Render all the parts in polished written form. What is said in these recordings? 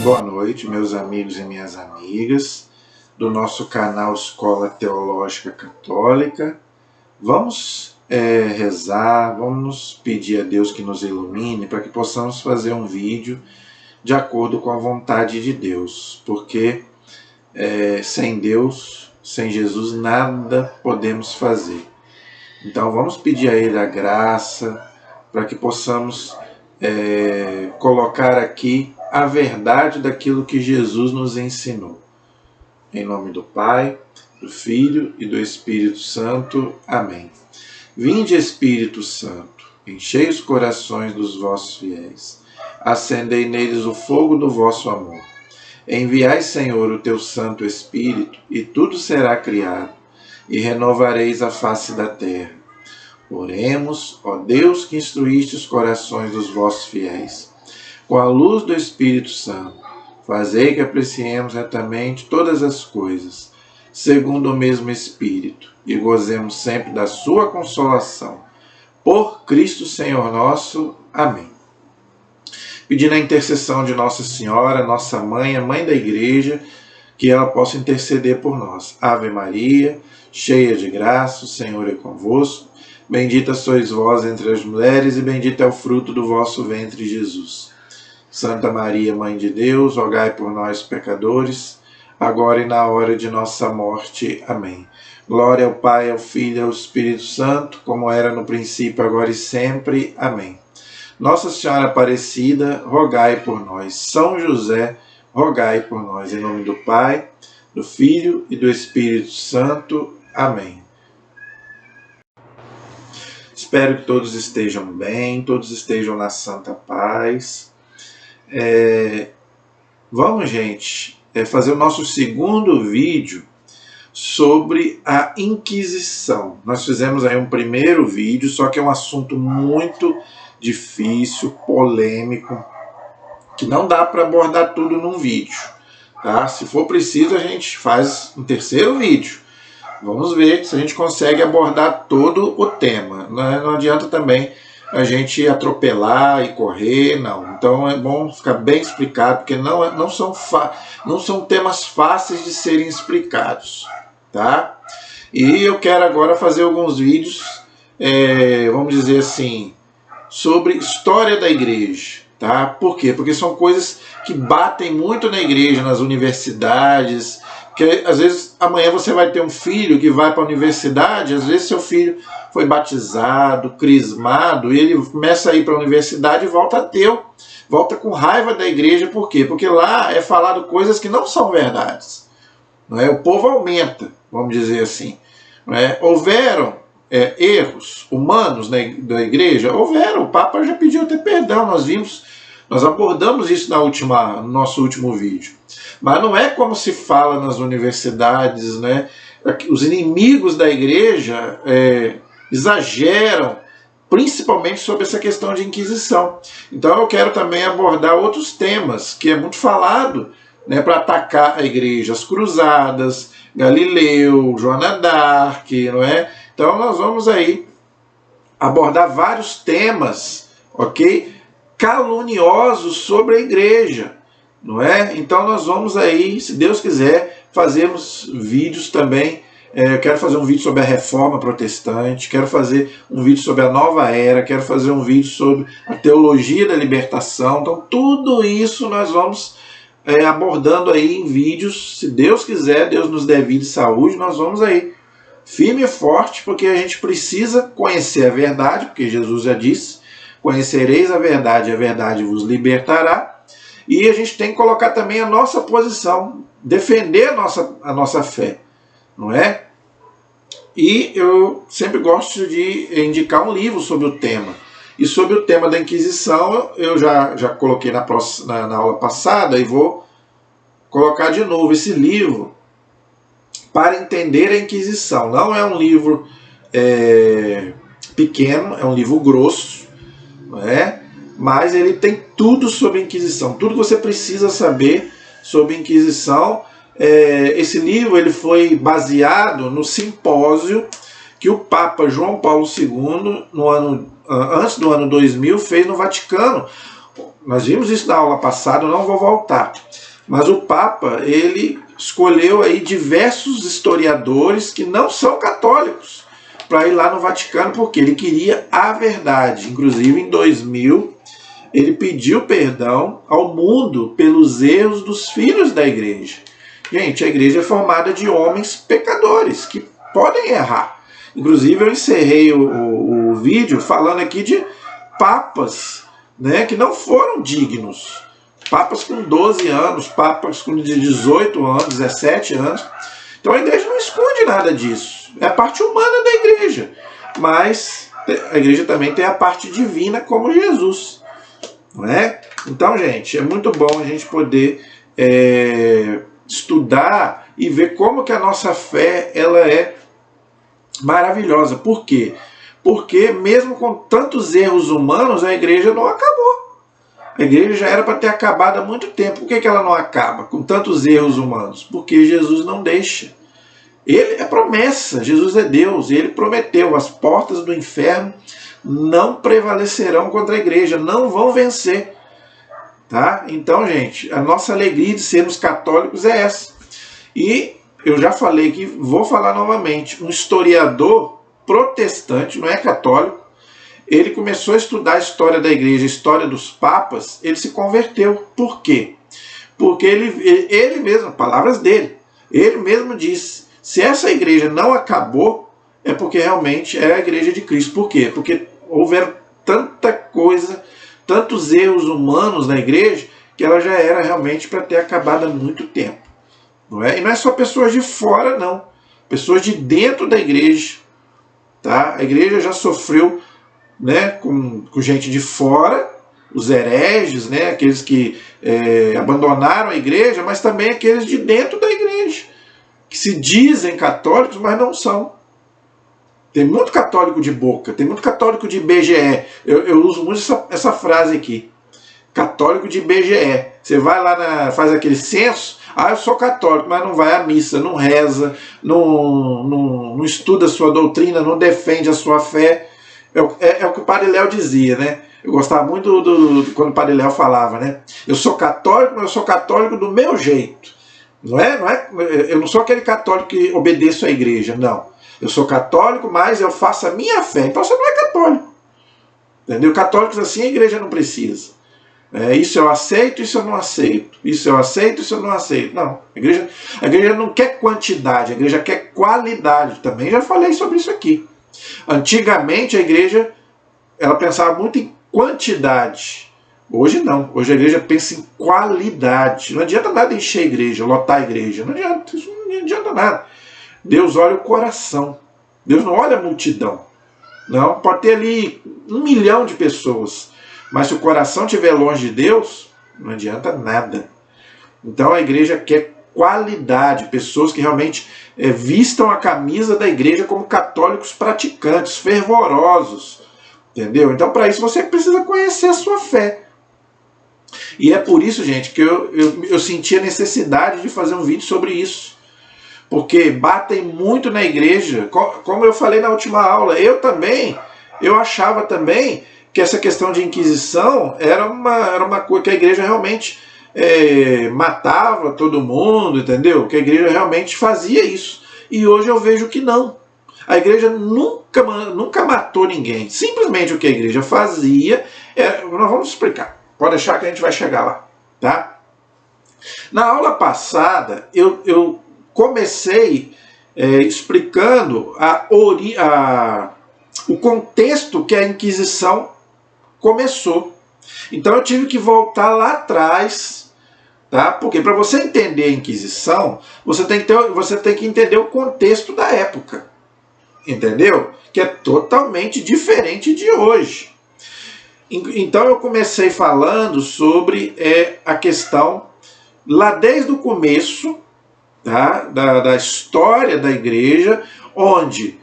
Boa noite, meus amigos e minhas amigas do nosso canal Escola Teológica Católica. Vamos rezar, vamos pedir a Deus que nos ilumine para que possamos fazer um vídeo de acordo com a vontade de Deus, porque sem Deus, sem Jesus, nada podemos fazer. Então vamos pedir a Ele a graça para que possamos colocar aqui a verdade daquilo que Jesus nos ensinou. Em nome do Pai, do Filho e do Espírito Santo. Amém. Vinde, Espírito Santo, enchei os corações dos vossos fiéis, acendei neles o fogo do vosso amor. Enviai, Senhor, o teu Santo Espírito, e tudo será criado, e renovareis a face da terra. Oremos, ó Deus, que instruíste os corações dos vossos fiéis, com a luz do Espírito Santo, fazei que apreciemos retamente todas as coisas, segundo o mesmo Espírito, e gozemos sempre da sua consolação. Por Cristo Senhor nosso. Amém. Pedindo a intercessão de Nossa Senhora, nossa mãe, a mãe da Igreja, que ela possa interceder por nós. Ave Maria, cheia de graça, o Senhor é convosco. Bendita sois vós entre as mulheres, e bendito é o fruto do vosso ventre, Jesus. Santa Maria, Mãe de Deus, rogai por nós, pecadores, agora e na hora de nossa morte. Amém. Glória ao Pai, ao Filho e ao Espírito Santo, como era no princípio, agora e sempre. Amém. Nossa Senhora Aparecida, rogai por nós. São José, rogai por nós. Em nome do Pai, do Filho e do Espírito Santo. Amém. Espero que todos estejam bem, todos estejam na santa paz. Vamos, gente, fazer o nosso segundo vídeo sobre a Inquisição. Nós fizemos aí um primeiro vídeo, só que é um assunto muito difícil, polêmico, que não dá para abordar tudo num vídeo, tá? Se for preciso, a gente faz um terceiro vídeo. Vamos ver se a gente consegue abordar todo o tema. Não adianta também a gente atropelar e correr, não. Então é bom ficar bem explicado, porque não são temas fáceis de serem explicados, tá? E eu quero agora fazer alguns vídeos, vamos dizer assim, sobre história da igreja, tá? Por quê? Porque são coisas que batem muito na igreja, nas universidades, porque às vezes amanhã você vai ter um filho que vai para a universidade, às vezes seu filho foi batizado, crismado, e ele começa a ir para a universidade e volta ateu, volta com raiva da igreja. Por quê? Porque lá é falado coisas que não são verdades. Não é? O povo aumenta, vamos dizer assim. Não é? Houveram erros humanos da igreja? Houveram, o Papa já pediu até perdão, nós abordamos isso no nosso último vídeo. Mas não é como se fala nas universidades, né? Os inimigos da igreja exageram, principalmente sobre essa questão de Inquisição. Então eu quero também abordar outros temas, que é muito falado, né, para atacar a igreja, as cruzadas, Galileu, Joana d'Arc, não é? Então nós vamos aí abordar vários temas, ok? Caluniosos sobre a igreja, não é? Então nós vamos aí, se Deus quiser, fazermos vídeos também. Eu quero fazer um vídeo sobre a Reforma Protestante, quero fazer um vídeo sobre a Nova Era, quero fazer um vídeo sobre a Teologia da Libertação. Então tudo isso nós vamos abordando aí em vídeos. Se Deus quiser, Deus nos der vida e saúde, nós vamos aí firme e forte, porque a gente precisa conhecer a verdade, porque Jesus já disse: conhecereis a verdade vos libertará. E a gente tem que colocar também a nossa posição, defender a nossa fé, não é? E eu sempre gosto de indicar um livro sobre o tema. E sobre o tema da Inquisição, eu já coloquei na aula passada, e vou colocar de novo esse livro, Para Entender a Inquisição. Não é um livro pequeno, é um livro grosso, não é? Mas ele tem tudo sobre a Inquisição, tudo que você precisa saber sobre a Inquisição. Esse livro ele foi baseado no simpósio que o Papa João Paulo II, antes do ano 2000, fez no Vaticano, nós vimos isso na aula passada, eu não vou voltar. Mas o Papa, ele escolheu aí diversos historiadores que não são católicos para ir lá no Vaticano, porque ele queria a verdade. Inclusive, em 2000, ele pediu perdão ao mundo pelos erros dos filhos da igreja. Gente, a igreja é formada de homens pecadores, que podem errar. Inclusive, eu encerrei o vídeo falando aqui de papas, né, que não foram dignos. Papas com 12 anos, papas com 18 anos, 17 anos. Então a igreja não esconde nada disso. É a parte humana da igreja. Mas a igreja também tem a parte divina, como Jesus. Não é? Então, gente, é muito bom a gente poder estudar e ver como que a nossa fé ela é maravilhosa. Por quê? Porque mesmo com tantos erros humanos, a igreja não acabou. A igreja já era para ter acabado há muito tempo. Por que ela não acaba com tantos erros humanos? Porque Jesus não deixa. Ele é promessa, Jesus é Deus, ele prometeu, as portas do inferno não prevalecerão contra a igreja, não vão vencer. Tá? Então, gente, a nossa alegria de sermos católicos é essa. E eu já falei que vou falar novamente, um historiador protestante, não é católico, ele começou a estudar a história da igreja, a história dos papas, ele se converteu. Por quê? Porque ele mesmo, palavras dele, ele mesmo disse, se essa igreja não acabou, é porque realmente é a igreja de Cristo. Por quê? Porque houveram tanta coisa, tantos erros humanos na igreja, que ela já era realmente para ter acabado há muito tempo. Não é? E não é só pessoas de fora, não. Pessoas de dentro da igreja. Tá? A igreja já sofreu, né, com gente de fora, os hereges, né, aqueles que abandonaram a igreja, mas também aqueles de dentro da igreja, que se dizem católicos, mas não são. Tem muito católico de boca, tem muito católico de IBGE. Eu uso muito essa frase aqui. Católico de IBGE. Você vai lá, faz aquele censo, eu sou católico, mas não vai à missa, não reza, não estuda a sua doutrina, não defende a sua fé. É o que o Padre Léo dizia, né? Eu gostava muito quando o Padre Léo falava, né? Eu sou católico, mas eu sou católico do meu jeito. Eu não sou aquele católico que obedeço à igreja, não. Eu sou católico, mas eu faço a minha fé. Então você não é católico. Entendeu? Católicos assim a igreja não precisa. Isso eu aceito, isso eu não aceito. Isso eu aceito, isso eu não aceito. Não. A igreja não quer quantidade, a igreja quer qualidade. Também já falei sobre isso aqui. Antigamente a igreja ela pensava muito em quantidade. Hoje não. Hoje a igreja pensa em qualidade. Não adianta nada encher a igreja, lotar a igreja. Não adianta. Isso não adianta nada. Deus olha o coração. Deus não olha a multidão. Não. Pode ter ali 1 milhão de pessoas. Mas se o coração estiver longe de Deus, não adianta nada. Então a igreja quer qualidade. Pessoas que realmente vistam a camisa da igreja como católicos praticantes, fervorosos. Entendeu? Então para isso você precisa conhecer a sua fé. E é por isso, gente, que eu senti a necessidade de fazer um vídeo sobre isso. Porque batem muito na igreja, como eu falei na última aula, eu achava também que essa questão de Inquisição era uma coisa que a igreja realmente matava todo mundo, entendeu? Que a igreja realmente fazia isso. E hoje eu vejo que não. A igreja nunca matou ninguém. Simplesmente o que a igreja fazia, nós vamos explicar. Pode deixar que a gente vai chegar lá, tá? Na aula passada, eu comecei explicando o contexto que a Inquisição começou. Então eu tive que voltar lá atrás, tá? Porque para você entender a Inquisição, você tem que entender o contexto da época, entendeu? Que é totalmente diferente de hoje. Então eu comecei falando sobre a questão, lá desde o começo, tá? da história da igreja, onde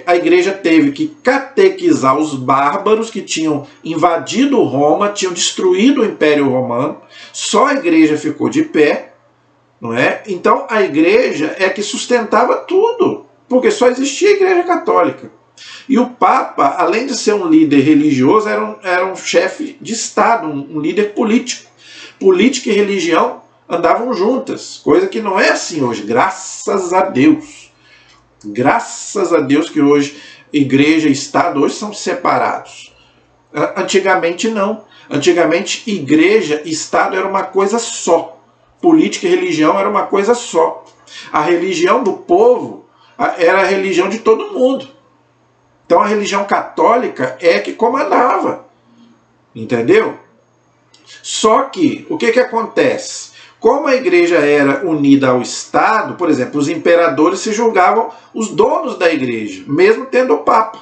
a igreja teve que catequizar os bárbaros que tinham invadido Roma, tinham destruído o Império Romano, só a igreja ficou de pé, não é? Então a igreja é que sustentava tudo, porque só existia a igreja católica. E o Papa, além de ser um líder religioso, era um chefe de Estado, um líder político. Política e religião andavam juntas, coisa que não é assim hoje, graças a Deus. Graças a Deus que hoje igreja e Estado hoje são separados. Antigamente não. Antigamente igreja e Estado era uma coisa só. Política e religião era uma coisa só. A religião do povo era a religião de todo mundo. Então a religião católica é que comandava. Entendeu? Só que, o que acontece? Como a igreja era unida ao Estado, por exemplo, os imperadores se julgavam os donos da igreja, mesmo tendo o Papa.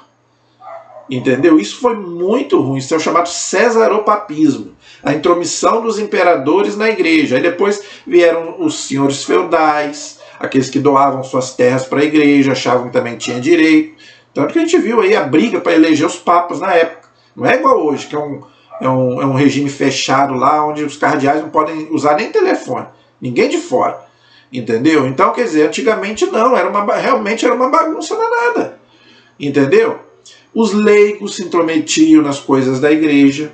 Entendeu? Isso foi muito ruim. Isso é o chamado cesaropapismo. A intromissão dos imperadores na igreja. Aí depois vieram os senhores feudais, aqueles que doavam suas terras para a igreja, achavam que também tinha direito. Tanto que a gente viu aí a briga para eleger os papas na época. Não é igual hoje, que é um regime fechado lá, onde os cardeais não podem usar nem telefone. Ninguém de fora. Entendeu? Então, quer dizer, antigamente não. Realmente era uma bagunça danada. Entendeu? Os leigos se intrometiam nas coisas da igreja.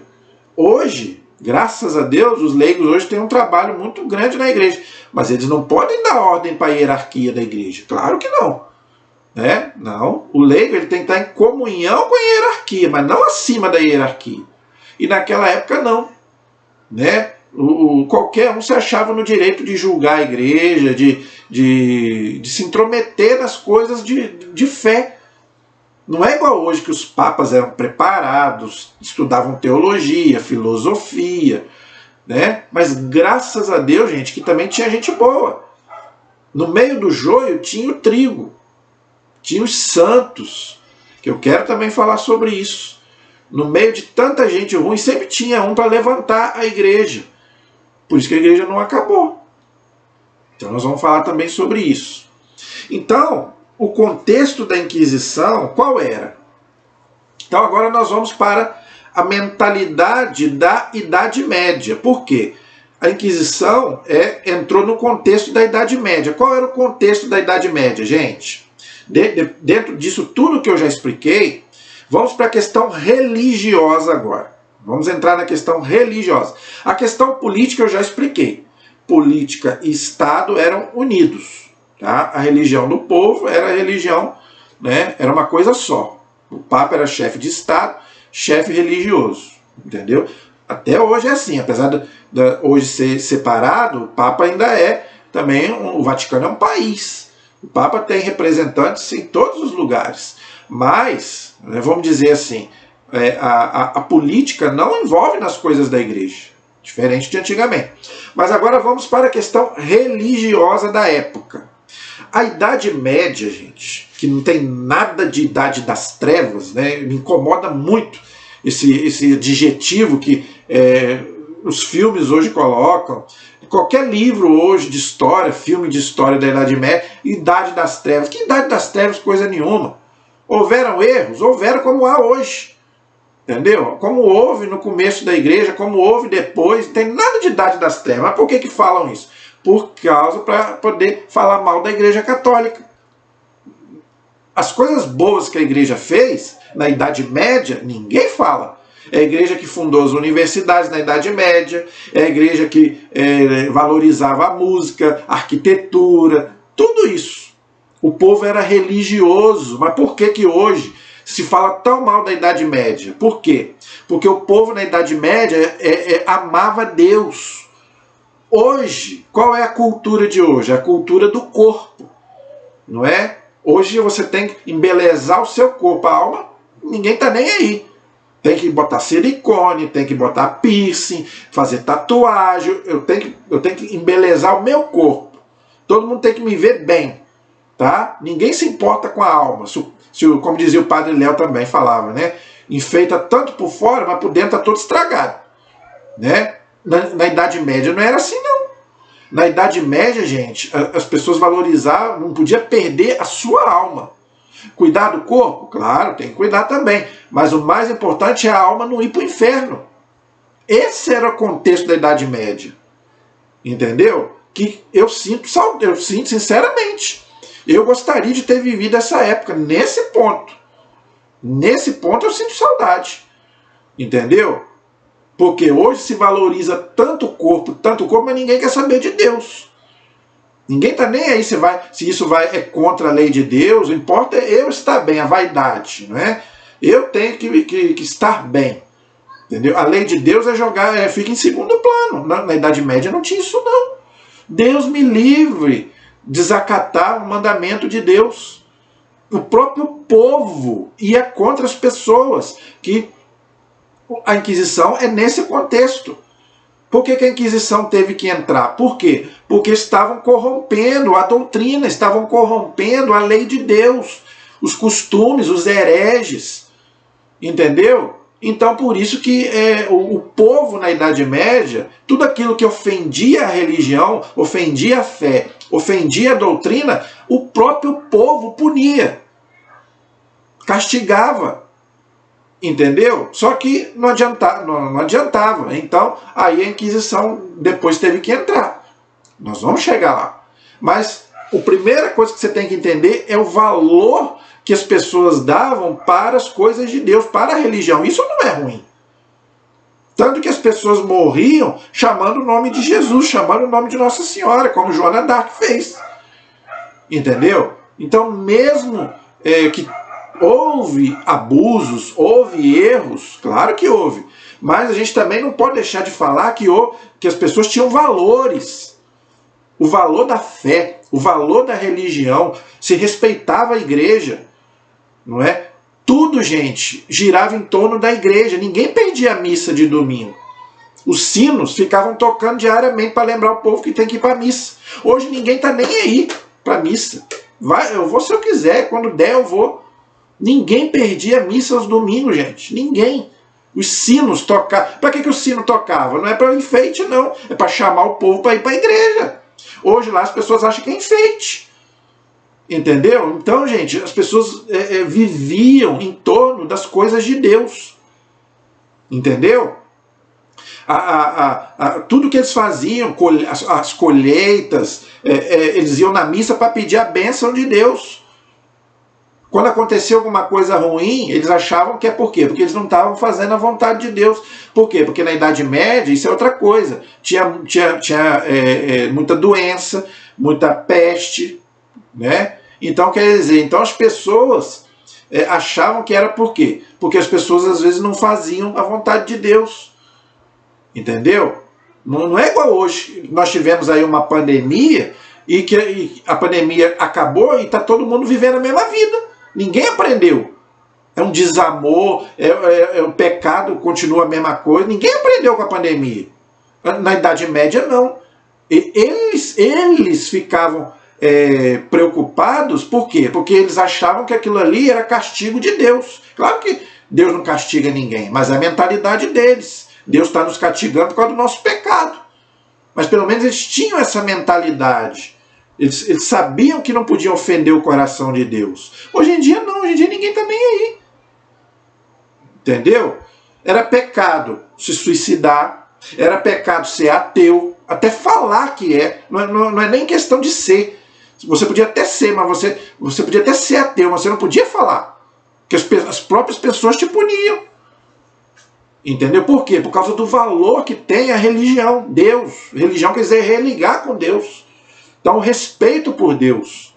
Hoje, graças a Deus, os leigos hoje têm um trabalho muito grande na igreja. Mas eles não podem dar ordem para a hierarquia da igreja. Claro que não. Né? Não. O leigo ele tem que estar em comunhão com a hierarquia, mas não acima da hierarquia. E naquela época não. Né? Qualquer um se achava no direito de julgar a igreja, de se intrometer nas coisas de fé. Não é igual hoje que os papas eram preparados, estudavam teologia, filosofia, né? Mas graças a Deus, gente, que também tinha gente boa. No meio do joio tinha o trigo, tinha os santos, que eu quero também falar sobre isso. No meio de tanta gente ruim, sempre tinha um para levantar a igreja. Por isso que a igreja não acabou. Então nós vamos falar também sobre isso. Então, o contexto da Inquisição, qual era? Então agora nós vamos para a mentalidade da Idade Média. Por quê? A Inquisição entrou no contexto da Idade Média. Qual era o contexto da Idade Média, gente? Dentro disso tudo que eu já expliquei, vamos para a questão religiosa agora. Vamos entrar na questão religiosa. A questão política eu já expliquei. Política e Estado eram unidos. Tá? A religião do povo era a religião, né? Era uma coisa só. O Papa era chefe de Estado, chefe religioso. Entendeu? Até hoje é assim. Apesar de hoje ser separado, o Papa ainda é também, o Vaticano é um país. O Papa tem representantes em todos os lugares. Mas, né, vamos dizer assim, a política não envolve nas coisas da igreja. Diferente de antigamente. Mas agora vamos para a questão religiosa da época. A Idade Média, gente, que não tem nada de Idade das Trevas, né, me incomoda muito esse adjetivo que os filmes hoje colocam. Qualquer livro hoje de história, filme de história da Idade Média, Idade das Trevas. Que Idade das Trevas? Coisa nenhuma. Houveram erros? Houveram como há hoje. Entendeu? Como houve no começo da igreja, como houve depois, não tem nada de Idade das Trevas. Mas por que falam isso? Por causa, para poder falar mal da Igreja Católica. As coisas boas que a igreja fez na Idade Média, ninguém fala. É a igreja que fundou as universidades na Idade Média, é a igreja que valorizava a música, a arquitetura, tudo isso. O povo era religioso, mas por que hoje se fala tão mal da Idade Média? Por quê? Porque o povo na Idade Média amava Deus. Hoje, qual é a cultura de hoje? A cultura do corpo, não é? Hoje você tem que embelezar o seu corpo, a alma, ninguém está nem aí. Tem que botar silicone, tem que botar piercing, fazer tatuagem, eu tenho que embelezar o meu corpo. Todo mundo tem que me ver bem, tá? Ninguém se importa com a alma, como dizia o padre Léo também falava, né? Enfeita tanto por fora, mas por dentro está todo estragado, né? Na Idade Média não era assim, não. Na Idade Média, gente, as pessoas valorizavam, não podia perder a sua alma. Cuidar do corpo? Claro, tem que cuidar também. Mas o mais importante é a alma não ir para o inferno. Esse era o contexto da Idade Média. Entendeu? Que eu sinto sinceramente. Eu gostaria de ter vivido essa época, nesse ponto. Nesse ponto eu sinto saudade. Entendeu? Porque hoje se valoriza tanto o corpo, mas ninguém quer saber de Deus. Ninguém está nem aí se isso é contra a lei de Deus. O importa é eu estar bem, a vaidade. Não é? Eu tenho que estar bem. Entendeu? A lei de Deus fica em segundo plano. Na Idade Média não tinha isso não. Deus me livre de desacatar o mandamento de Deus. O próprio povo ia contra as pessoas. Que a Inquisição é nesse contexto. Por que a Inquisição teve que entrar? Por quê? Porque estavam corrompendo a doutrina, estavam corrompendo a lei de Deus, os costumes, os hereges. Entendeu? Então, por isso que o povo na Idade Média, tudo aquilo que ofendia a religião, ofendia a fé, ofendia a doutrina, o próprio povo punia, castigava. Entendeu? Só que não adiantava. Então, aí a Inquisição depois teve que entrar. Nós vamos chegar lá. Mas a primeira coisa que você tem que entender é o valor que as pessoas davam para as coisas de Deus, para a religião. Isso não é ruim. Tanto que as pessoas morriam chamando o nome de Jesus, chamando o nome de Nossa Senhora, como Joana d'Arc fez. Entendeu? Então, mesmo que houve abusos, houve erros, claro que houve, mas a gente também não pode deixar de falar que as pessoas tinham valores. O valor da fé, o valor da religião, se respeitava a igreja, não é? Tudo, gente, girava em torno da igreja, ninguém perdia a missa de domingo. Os sinos ficavam tocando diariamente para lembrar o povo que tem que ir para a missa. Hoje ninguém está nem aí para a missa. Eu vou se eu quiser, quando der eu vou. Ninguém perdia a missa aos domingos, gente. Ninguém. Os sinos tocavam. Para que o sino tocava? Não é para enfeite, não. É para chamar o povo para ir para a igreja. Hoje lá as pessoas acham que é enfeite. Entendeu? Então, gente, as pessoas viviam em torno das coisas de Deus. Entendeu? Tudo que eles faziam, as colheitas, eles iam na missa para pedir a bênção de Deus. Quando acontecia alguma coisa ruim, eles achavam que é por quê? Porque eles não estavam fazendo a vontade de Deus. Por quê? Porque na Idade Média isso é outra coisa. Tinha muita doença, muita peste, né? Então, quer dizer, as pessoas achavam que era por quê? Porque as pessoas às vezes não faziam a vontade de Deus. Entendeu? Não é igual hoje. Nós tivemos aí uma pandemia e a pandemia acabou e está todo mundo vivendo a mesma vida. Ninguém aprendeu. É um desamor, o pecado continua a mesma coisa. Ninguém aprendeu com a pandemia. Na Idade Média, não. Eles ficavam preocupados, por quê? Porque eles achavam que aquilo ali era castigo de Deus. Claro que Deus não castiga ninguém, mas é a mentalidade deles. Deus está nos castigando por causa do nosso pecado. Mas pelo menos eles tinham essa mentalidade. Eles sabiam que não podiam ofender o coração de Deus. Hoje em dia não, hoje em dia ninguém está nem aí. Entendeu? Era pecado se suicidar, era pecado ser ateu, até falar que é. Não é nem questão de ser. Você podia até ser, mas você podia até ser ateu, mas você não podia falar. Porque as próprias pessoas te puniam. Entendeu? Por quê? Por causa do valor que tem a religião, Deus. Religião quer dizer religar com Deus. Então, o respeito por Deus.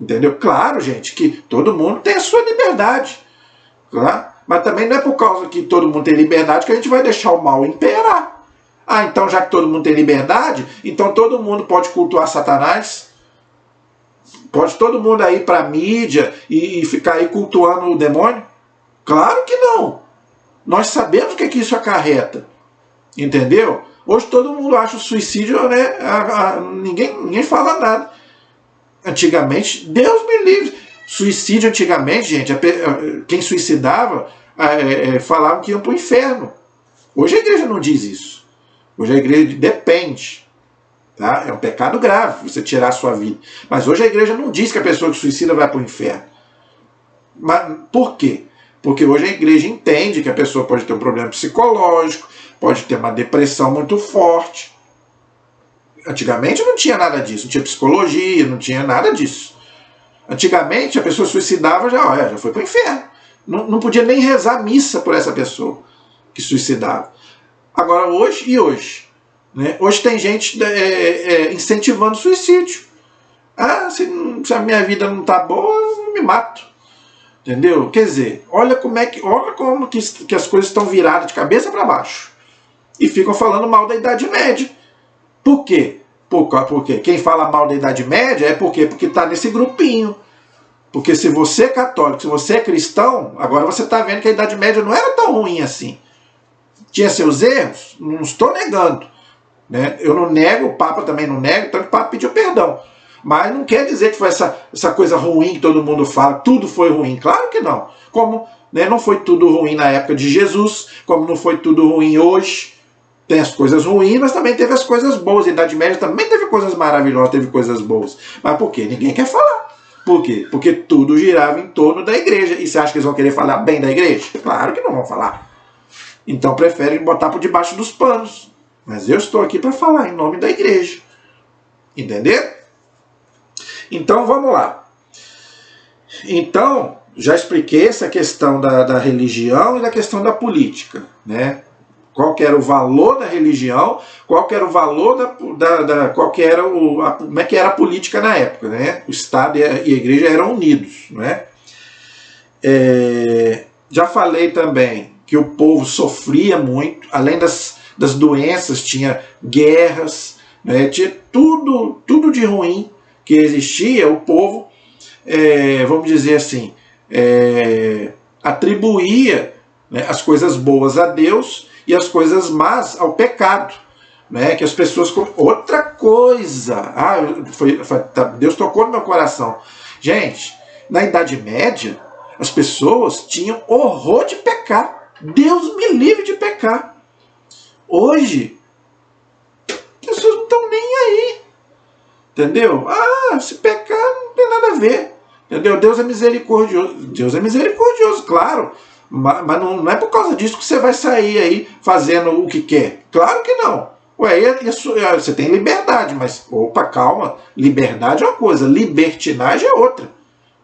Entendeu? Claro, gente, que todo mundo tem a sua liberdade. Claro? Mas também não é por causa que todo mundo tem liberdade que a gente vai deixar o mal imperar. Ah, então já que todo mundo tem liberdade, então todo mundo pode cultuar Satanás? Pode todo mundo ir para a mídia e ficar aí cultuando o demônio? Claro que não. Nós sabemos o que isso acarreta. Entendeu? Hoje todo mundo acha o suicídio, né? Ninguém fala nada. Antigamente, Deus me livre. Suicídio antigamente, gente, quem suicidava falavam que iam para o inferno. Hoje a igreja não diz isso. Hoje a igreja depende. Tá? É um pecado grave você tirar a sua vida. Mas hoje a igreja não diz que a pessoa que suicida vai para o inferno. Mas por quê? Porque hoje a igreja entende que a pessoa pode ter um problema psicológico, pode ter uma depressão muito forte. Antigamente não tinha nada disso, não tinha psicologia, não tinha nada disso. Antigamente a pessoa suicidava já foi para o inferno. Não podia nem rezar missa por essa pessoa que suicidava. Agora, hoje, né? Hoje tem gente incentivando o suicídio. Se a minha vida não está boa, eu me mato. Entendeu? Quer dizer, olha como que as coisas estão viradas de cabeça para baixo. E ficam falando mal da Idade Média. Por quê? Porque quem fala mal da Idade Média é porque está nesse grupinho. Porque se você é católico, se você é cristão, agora você está vendo que a Idade Média não era tão ruim assim. Tinha seus erros? Não estou negando. Né? Eu não nego, o Papa também não nega, então o Papa pediu perdão. Mas não quer dizer que foi essa coisa ruim que todo mundo fala, tudo foi ruim. Claro que não. Como, né, não foi tudo ruim na época de Jesus, como não foi tudo ruim hoje. Tem as coisas ruins, mas também teve as coisas boas. A Idade Média também teve coisas maravilhosas, teve coisas boas. Mas por quê? Ninguém quer falar. Por quê? Porque tudo girava em torno da igreja. E você acha que eles vão querer falar bem da igreja? Claro que não vão falar. Então preferem botar por debaixo dos panos. Mas eu estou aqui para falar em nome da igreja. Entendeu? Então vamos lá. Então, já expliquei essa questão da religião e da questão da política, né? Qual que era o valor da religião, qual que era o valor qual que era como é que era a política na época, né? O Estado e a igreja eram unidos, né? Já falei também que o povo sofria muito, além das doenças, tinha guerras, né? Tinha tudo de ruim que existia. O povo, vamos dizer assim, atribuía, né, as coisas boas a Deus e as coisas más ao pecado, né? Que as pessoas... Outra coisa, Deus tocou no meu coração. Gente, na Idade Média, as pessoas tinham horror de pecar. Deus me livre de pecar. Hoje, as pessoas não estão nem aí. Entendeu? Se pecar não tem nada a ver. Entendeu? Deus é misericordioso. Deus é misericordioso, claro. Mas não é por causa disso que você vai sair aí fazendo o que quer. Claro que não. Você tem liberdade, mas, opa, calma. Liberdade é uma coisa, libertinagem é outra.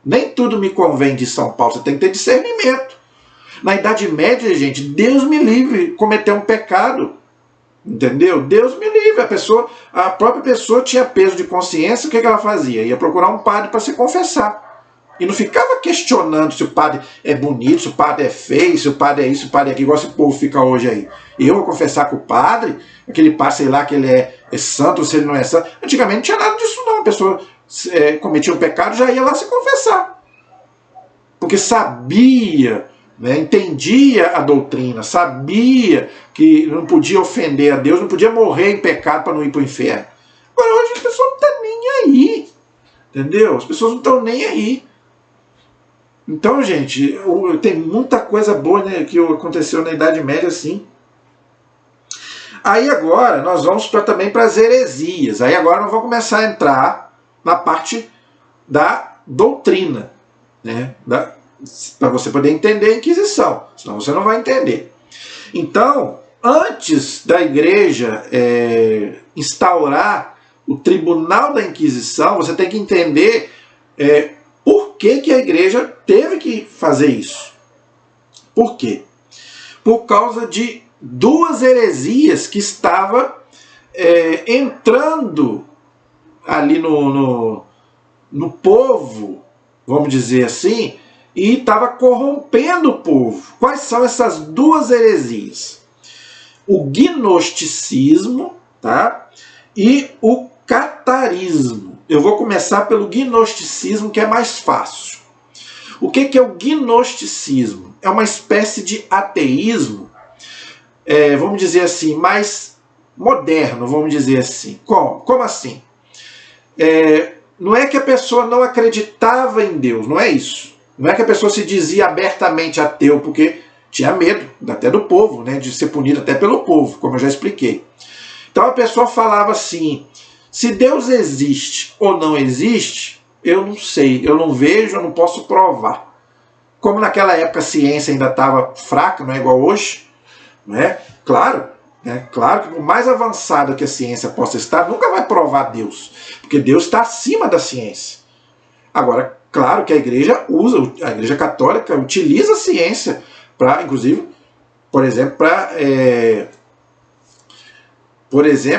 Nem tudo me convém de São Paulo, você tem que ter discernimento. Na Idade Média, gente, Deus me livre de cometer um pecado. Entendeu? Deus me livre. A própria pessoa tinha peso de consciência, o que ela fazia? Ia procurar um padre para se confessar. E não ficava questionando se o padre é bonito, se o padre é feio, se o padre é isso, se o padre é aquilo, igual esse povo fica hoje aí. Eu vou confessar com o padre, aquele padre, sei lá, que ele é santo ou se ele não é santo. Antigamente não tinha nada disso não. A pessoa cometia um pecado, já ia lá se confessar. Porque sabia, né, entendia a doutrina, sabia que não podia ofender a Deus, não podia morrer em pecado para não ir para o inferno. Agora hoje as pessoas não estão nem aí. Entendeu? As pessoas não estão nem aí. Então, gente, tem muita coisa boa, né, que aconteceu na Idade Média, sim. Aí agora nós vamos também para as heresias. Aí agora nós vamos começar a entrar na parte da doutrina, né, para você poder entender a Inquisição, senão você não vai entender. Então, antes da igreja instaurar o tribunal da Inquisição, você tem que entender por que a igreja teve que fazer isso. Por quê? Por causa de duas heresias que estavam entrando ali no povo, vamos dizer assim, e estava corrompendo o povo. Quais são essas duas heresias? O gnosticismo, tá? E o catarismo. Eu vou começar pelo gnosticismo, que é mais fácil. O que é o gnosticismo? É uma espécie de ateísmo, vamos dizer assim, mais moderno, vamos dizer assim. Como assim? Não é que a pessoa não acreditava em Deus, não é isso. Não é que a pessoa se dizia abertamente ateu, porque tinha medo, até do povo, né, de ser punido até pelo povo, como eu já expliquei. Então a pessoa falava assim, se Deus existe ou não existe, eu não sei, eu não vejo, eu não posso provar. Como naquela época a ciência ainda estava fraca, não é igual hoje, né? Claro que por mais avançada que a ciência possa estar, nunca vai provar Deus, porque Deus está acima da ciência. Agora, claro que a igreja católica utiliza a ciência para, inclusive, por exemplo,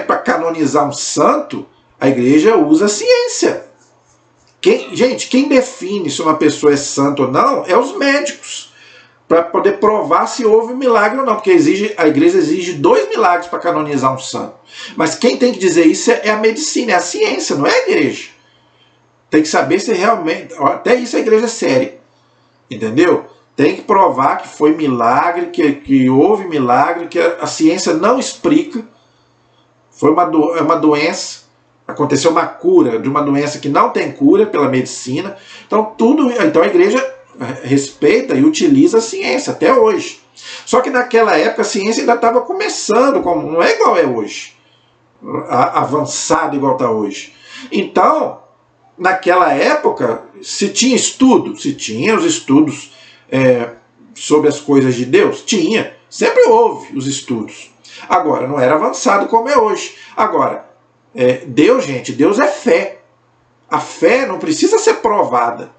para canonizar um santo, a igreja usa a ciência. Gente, quem define se uma pessoa é santa ou não é os médicos, para poder provar se houve milagre ou não, porque a igreja exige 2 milagres para canonizar um santo. Mas quem tem que dizer isso é a medicina, é a ciência, não é a igreja. Tem que saber se realmente... Até isso a igreja é séria. Entendeu? Tem que provar que foi milagre, que houve milagre, que a ciência não explica. Foi uma doença, aconteceu uma cura de uma doença que não tem cura pela medicina. Então a igreja respeita e utiliza a ciência até hoje. Só que naquela época a ciência ainda estava começando, não é igual é hoje, avançado igual está hoje. Então, naquela época, se tinha estudo, se tinha os estudos sobre as coisas de Deus, tinha, sempre houve os estudos. Agora, não era avançado como é hoje. Agora, Deus, gente, Deus é fé. A fé não precisa ser provada.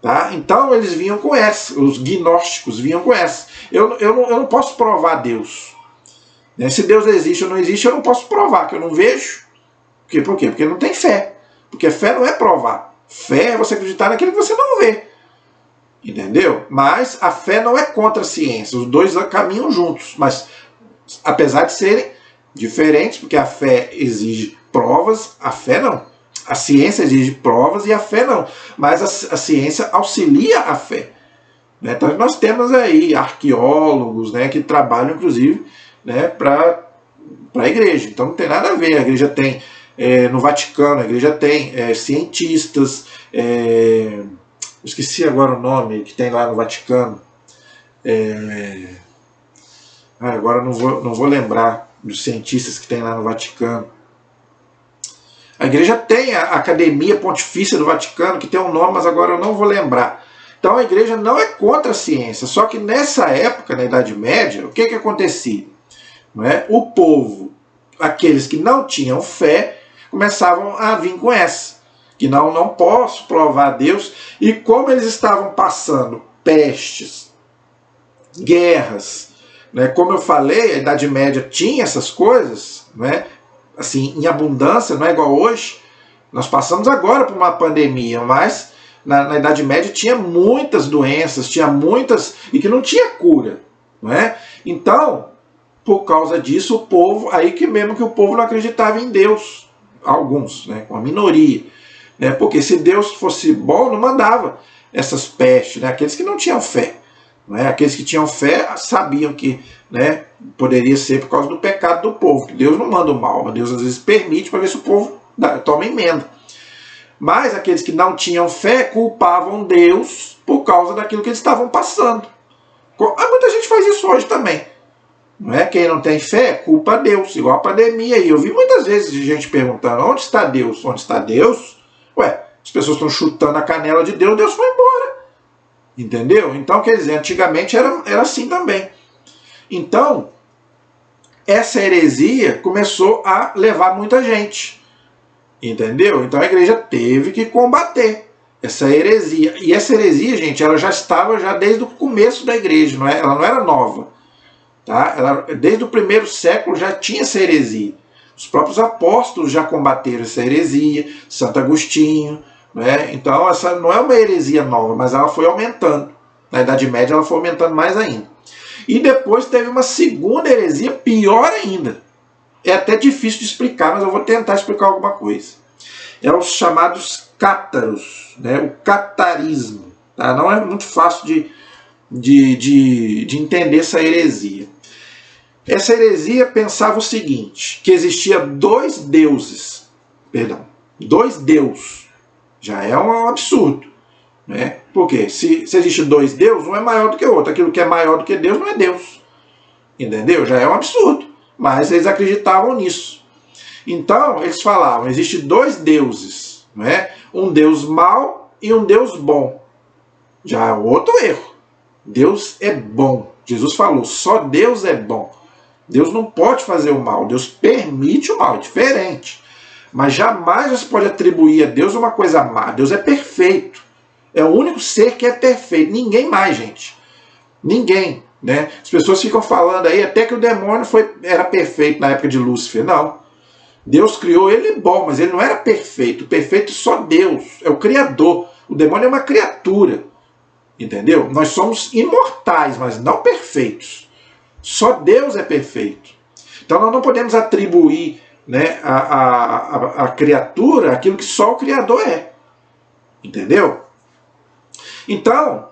Tá? Então eles vinham com essa, os gnósticos vinham com essa. Eu não posso provar Deus. Se Deus existe ou não existe, eu não posso provar, que eu não vejo. Por quê? Porque não tem fé. Porque fé não é provar. Fé é você acreditar naquilo que você não vê. Entendeu? Mas a fé não é contra a ciência. Os dois caminham juntos. Mas apesar de serem diferentes, porque a fé exige provas, a fé não. A ciência exige provas e a fé não. Mas a ciência auxilia a fé. Então nós temos aí arqueólogos, que trabalham, inclusive, para a igreja. Então não tem nada a ver. A igreja tem, no Vaticano, a igreja tem cientistas, esqueci agora o nome que tem lá no Vaticano. Agora não vou lembrar dos cientistas que tem lá no Vaticano. A igreja tem a Academia Pontifícia do Vaticano, que tem um nome, mas agora eu não vou lembrar. Então a igreja não é contra a ciência, só que nessa época, na Idade Média, o que acontecia? O povo, aqueles que não tinham fé, começavam a vir com essa, que não posso provar a Deus, e como eles estavam passando pestes, guerras, como eu falei, a Idade Média tinha essas coisas, assim, em abundância, não é igual hoje. Nós passamos agora por uma pandemia, mas na Idade Média tinha muitas doenças, e que não tinha cura. Então, por causa disso, o povo, aí que mesmo que o povo não acreditava em Deus, alguns, uma minoria. Porque se Deus fosse bom, não mandava essas pestes, aqueles que não tinham fé. Aqueles que tinham fé sabiam que poderia ser por causa do pecado do povo, que Deus não manda o mal, mas Deus às vezes permite para ver se o povo toma emenda. Mas aqueles que não tinham fé culpavam Deus por causa daquilo que eles estavam passando. Muita gente faz isso hoje também. Quem não tem fé culpa Deus, igual a pandemia. E eu vi muitas vezes gente perguntando: onde está Deus? Onde está Deus? As pessoas estão chutando a canela de Deus, Deus foi embora. Entendeu? Então, quer dizer, antigamente era assim também. Então, essa heresia começou a levar muita gente. Entendeu? Então a igreja teve que combater essa heresia. E essa heresia, gente, ela já estava desde o começo da igreja, ela não era nova. Tá? Desde o primeiro século já tinha essa heresia. Os próprios apóstolos já combateram essa heresia, Santo Agostinho. Então essa não é uma heresia nova, mas ela foi aumentando. Na Idade Média ela foi aumentando mais ainda. E depois teve uma segunda heresia pior ainda. É até difícil de explicar, mas eu vou tentar explicar alguma coisa. É os chamados cátaros, o catarismo. Tá? Não é muito fácil de entender essa heresia. Essa heresia pensava o seguinte, que existia dois deuses. Já é um absurdo. Porque se existe dois deuses, um é maior do que o outro. Aquilo que é maior do que Deus não é Deus. Entendeu? Já é um absurdo. Mas eles acreditavam nisso. Então, eles falavam, existe dois deuses. Um Deus mau e um Deus bom. Já é outro erro. Deus é bom. Jesus falou, só Deus é bom. Deus não pode fazer o mal. Deus permite o mal, é diferente. Mas jamais você pode atribuir a Deus uma coisa má. Deus é perfeito. É o único ser que é perfeito. Ninguém mais, gente. Ninguém. Né? As pessoas ficam falando aí até que o demônio era perfeito na época de Lúcifer. Não. Deus criou ele bom, mas ele não era perfeito. O perfeito é só Deus. É o Criador. O demônio é uma criatura. Entendeu? Nós somos imortais, mas não perfeitos. Só Deus é perfeito. Então nós não podemos atribuir, né, a criatura aquilo que só o Criador é. Entendeu? Então,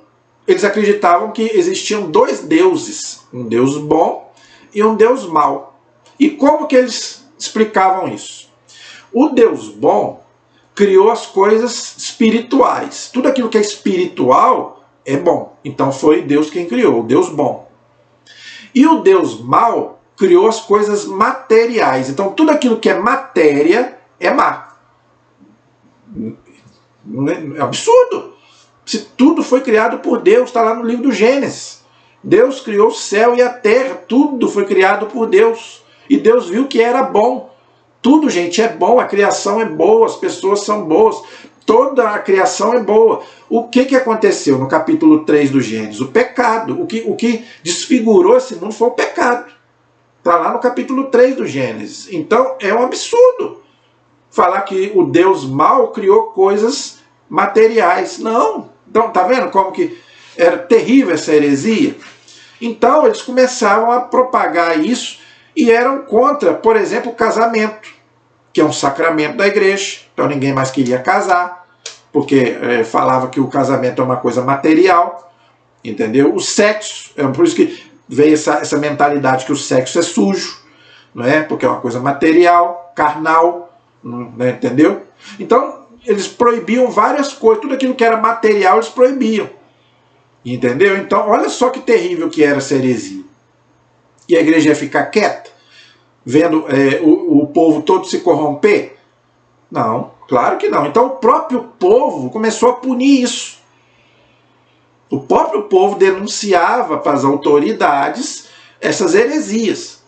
eles acreditavam que existiam dois deuses. Um Deus bom e um Deus mau. E como que eles explicavam isso? O Deus bom criou as coisas espirituais. Tudo aquilo que é espiritual é bom. Então foi Deus quem criou, o Deus bom. E o Deus mau criou as coisas materiais. Então tudo aquilo que é matéria é má. É absurdo. Se tudo foi criado por Deus, está lá no livro do Gênesis. Deus criou o céu e a terra, tudo foi criado por Deus. E Deus viu que era bom. Tudo, gente, é bom, a criação é boa, as pessoas são boas, toda a criação é boa. O que aconteceu no capítulo 3 do Gênesis? O pecado. O que desfigurou esse mundo foi o pecado. Está lá no capítulo 3 do Gênesis. Então é um absurdo falar que o Deus mau criou coisas materiais. Não. Então, tá vendo como que era terrível essa heresia? Então eles começavam a propagar isso e eram contra, por exemplo, o casamento, que é um sacramento da igreja. Então ninguém mais queria casar, porque falava que o casamento é uma coisa material, entendeu? O sexo, por isso que veio essa mentalidade que o sexo é sujo, não é? Porque é uma coisa material, carnal, né? Entendeu? Então eles proibiam várias coisas, tudo aquilo que era material eles proibiam, entendeu? Então olha só que terrível que era essa heresia. E a igreja ia ficar quieta, vendo o povo todo se corromper? Não, claro que não. Então o próprio povo começou a punir isso. O próprio povo denunciava para as autoridades essas heresias.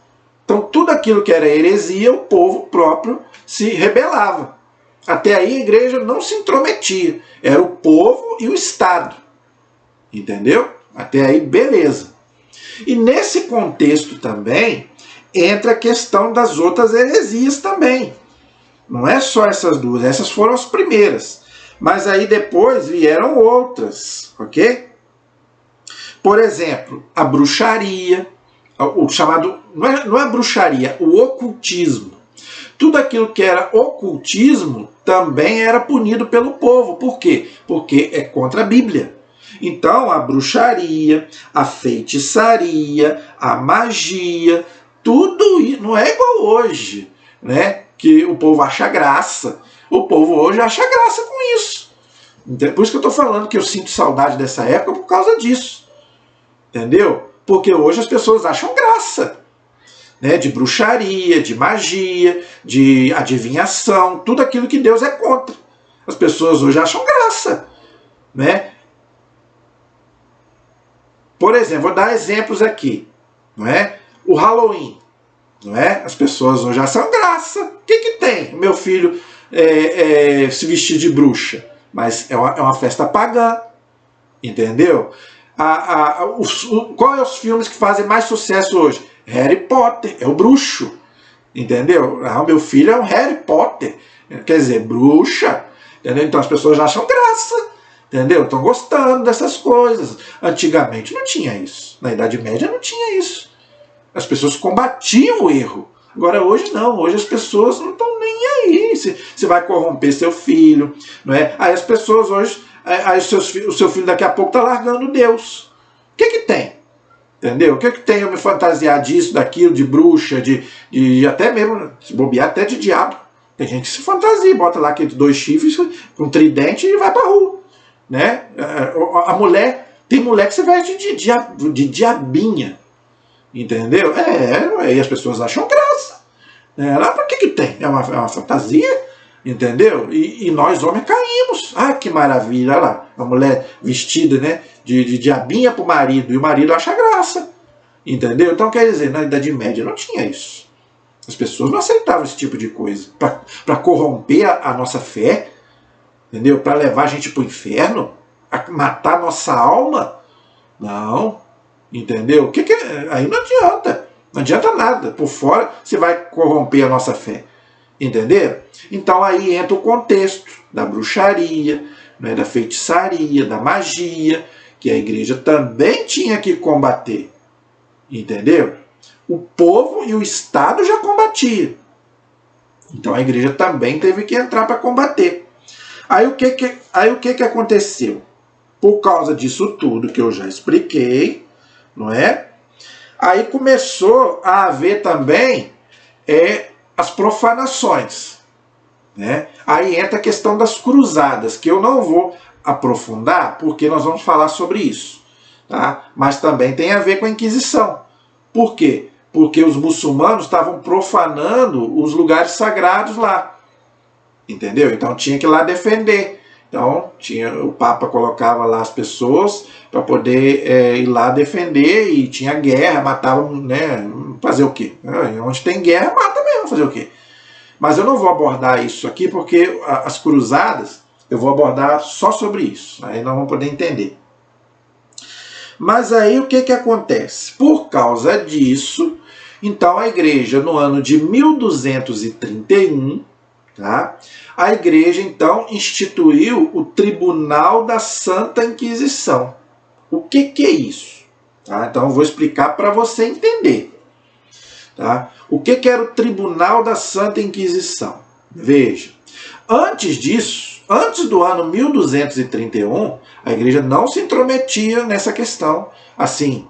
Então tudo aquilo que era heresia, o povo próprio se rebelava. Até aí a igreja não se intrometia. Era o povo e o Estado. Entendeu? Até aí, beleza. E nesse contexto também entra a questão das outras heresias também. Não é só essas duas, essas foram as primeiras. Mas aí depois vieram outras, ok? Por exemplo, a bruxaria, o chamado, não é bruxaria, o ocultismo. Tudo aquilo que era ocultismo também era punido pelo povo. Por quê? Porque é contra a Bíblia. Então a bruxaria, a feitiçaria, a magia, tudo isso não é igual hoje, né? Que o povo acha graça. O povo hoje acha graça com isso. Por isso que eu estou falando que eu sinto saudade dessa época por causa disso. Entendeu? Porque hoje as pessoas acham graça, né? De bruxaria, de magia, de adivinhação, tudo aquilo que Deus é contra. As pessoas hoje acham graça, né? Por exemplo, vou dar exemplos aqui, não é? O Halloween, não é? As pessoas hoje acham graça. O que tem? O meu filho se vestir de bruxa, mas é uma festa pagã, entendeu? Qual é os filmes que fazem mais sucesso hoje? Harry Potter, é o bruxo, entendeu? O meu filho é um Harry Potter, quer dizer, bruxa, entendeu? Então as pessoas já acham graça. Entendeu? Estão gostando dessas coisas. Antigamente não tinha isso. Na Idade Média não tinha isso. As pessoas combatiam o erro. Agora hoje não. Hoje as pessoas não estão nem aí. Você vai corromper seu filho. Não é? Aí as pessoas hoje... Aí o seu filho daqui a pouco está largando Deus. O que tem? Entendeu? O que tem eu me fantasiar disso, daquilo, de bruxa, de até mesmo, se bobear, até de diabo. Tem gente que se fantasia, bota lá aqueles 2 chifres com tridente e vai pra rua. Né? A mulher, tem mulher que você veste de diabinha, entendeu? E as pessoas acham graça. Lá para que tem? É uma fantasia, entendeu? E nós homens caímos. Ah, que maravilha, olha lá, a mulher vestida, né, de diabinha para o marido, e o marido acha graça, entendeu? Então quer dizer, na Idade Média não tinha isso. As pessoas não aceitavam esse tipo de coisa para corromper a nossa fé. Entendeu? Para levar a gente para o inferno? matar nossa alma? Não, entendeu? Aí não adianta. Não adianta nada. Por fora você vai corromper a nossa fé. Entendeu? Então aí entra o contexto da bruxaria, né, da feitiçaria, da magia, que a igreja também tinha que combater. Entendeu? O povo e o Estado já combatiam. Então a igreja também teve que entrar para combater. Aí o que aconteceu? Por causa disso tudo que eu já expliquei, não é? Aí começou a haver também as profanações, né? Aí entra a questão das cruzadas, que eu não vou aprofundar, porque nós vamos falar sobre isso, tá? Mas também tem a ver com a Inquisição. Por quê? Porque os muçulmanos estavam profanando os lugares sagrados lá, entendeu? Então tinha que ir lá defender. Então o Papa colocava lá as pessoas para poder ir lá defender, e tinha guerra, matavam, né? Fazer o quê? Onde tem guerra, mata mesmo, fazer o quê? Mas eu não vou abordar isso aqui, porque as cruzadas eu vou abordar só sobre isso. Aí nós vamos poder entender. Mas aí o que acontece? Por causa disso, então a igreja no ano de 1231, tá? A igreja então instituiu o Tribunal da Santa Inquisição. O que é isso? Tá? Então eu vou explicar para você entender. Tá? O que era o Tribunal da Santa Inquisição? Veja, antes disso, antes do ano 1231, a igreja não se intrometia nessa questão, assim,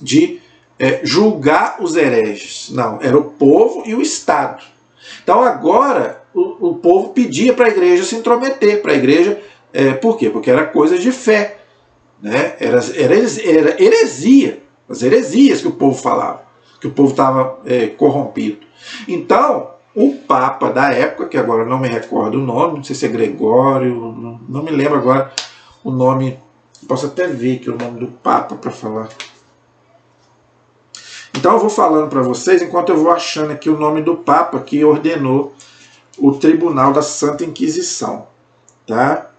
de julgar os hereges. Não, era o povo e o Estado. Então agora o povo pedia para a igreja se intrometer, para a igreja, por quê? Porque era coisa de fé, né? Era heresia, as heresias que o povo falava, que o povo estava corrompido. Então, o Papa da época, que agora não me recordo o nome, não sei se é Gregório, não me lembro agora o nome, posso até ver aqui o nome do Papa para falar. Então eu vou falando para vocês, enquanto eu vou achando aqui o nome do Papa que ordenou o Tribunal da Santa Inquisição. Tá?